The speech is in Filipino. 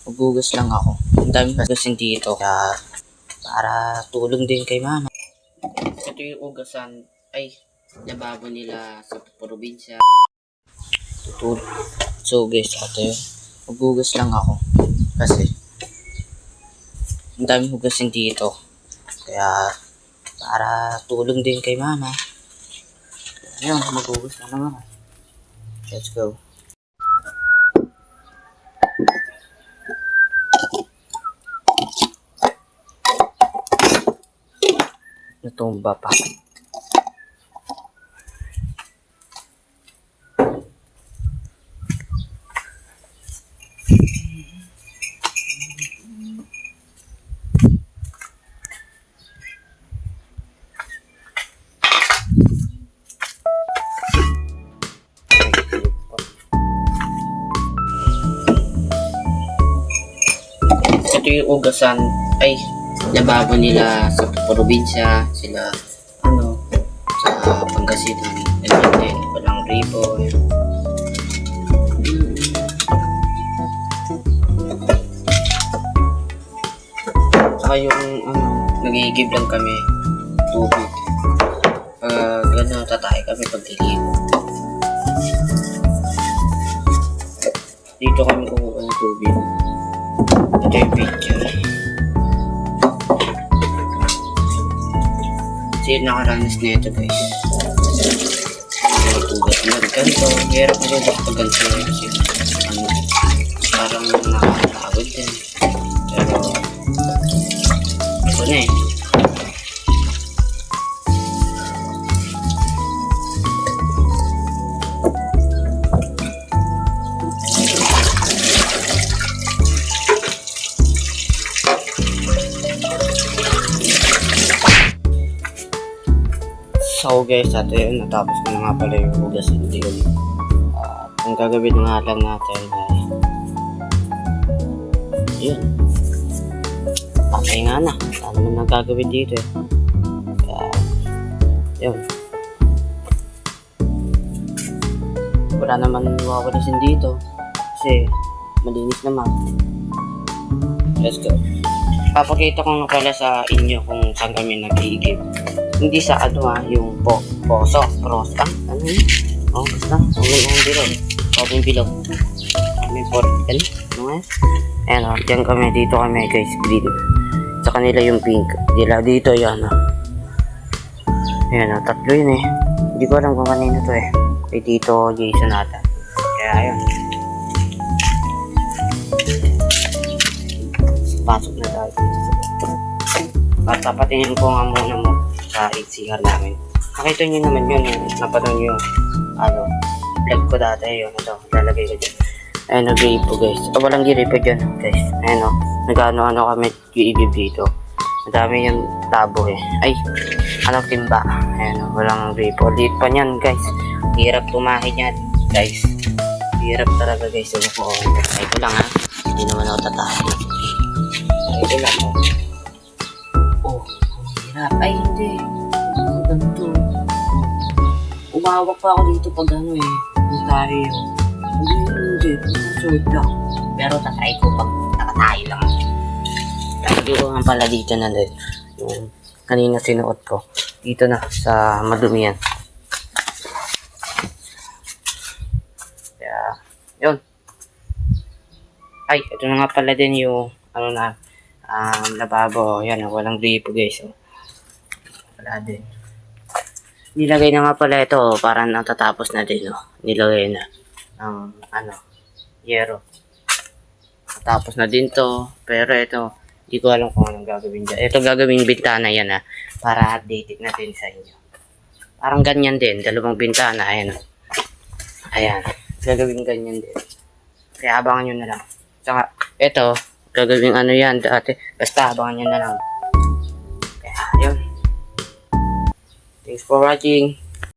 Maghugas lang ako. Ang daming hugasin dito. Kaya, para tulong din kay mama. Ito yung hugasan. Ay, lababo nila sa probinsya. Tutulong. So guys, ate, maghugas lang ako. Kasi, ang daming hugasin dito. Kaya, para tulong din kay mama. Ayun, maghugas lang naman. Let's go. Natumba pa. Ito yung ugasan, ay, lababo nila sa probinsya, sila, sa Pangasinan, din, walang ribo, saka yung, nagigib lang kami, tubig, gano'n, tatay kami pag-igib. Dito kami kukuha ng tubig. Ito yung picture. Kasi nakaranas na ito guys. Tugas na ganito. Hirap magugas pag ganito kasi parang nakakapagod din. Pero ito na eh. So guys, ito yun, natapos ko na nga pala yung hugas ng dilim. Ang gagawin nga lang natin ay yun, patay nga na, ano naman ang gagawin dito eh. Kaya yun, wala naman wawalisin dito kasi malinis naman. Let's go. Papakita ko nga pala sa inyo kung saan kami nag-iigib. Hindi sa yung poso, cross, ano yun? Basta, yung bilog. Yung bilog. May portal, ano nga? Ayan diyan kami, dito kami guys, green. Sa kanila yung pink. Dito yan Ayan tatlo yun eh. Hindi ko alam kung kanino to eh. Kay Tito Jason ata. Kaya ayun. Pasok na tayo. Tapatingin ko nga muna mo sa HCR namin. Nakita nyo naman yun, napanood nyo yung vlog ko dati yun. Ito, lalagay ko dyan. Ayun, gripo guys. Walang gripo dyan guys. Ayun nag-ano kami i-ibib dito. Madami yung tabo eh. Ay, timba. Ayun walang gripo. Liit pa nyan guys. Hirap tumahin yan guys. Hirap talaga guys. Ito lang hindi naman ako tatahin. Ito lang hirap. Ay, hindi. Ganito. Umawak pa ako dito pag tayo. Hindi. Short lang. Pero tatry ko pag nakatayo lang. Lagi ko nga pala dito na din. Yung kanina sinuot ko. Dito na, sa madumihan. Kaya, yun. Ay, ito na nga pala din yung, lababo. Yan, walang gripo guys. Wala din. Nilagay na nga pala ito para natatapos na din nilagay na ng yero. Natapos na din to, pero ito hindi ko alam kung anong gagawin dyan. Ito gagawing bintana yan para update natin sa inyo. Parang ganyan din, dalawang bintana. Ayan, gagawin ganyan din. Kaya abangan nyo na lang. Saka ito gagawing yan dati, basta abangan nyo na lang. Kaya yun. Thanks for watching.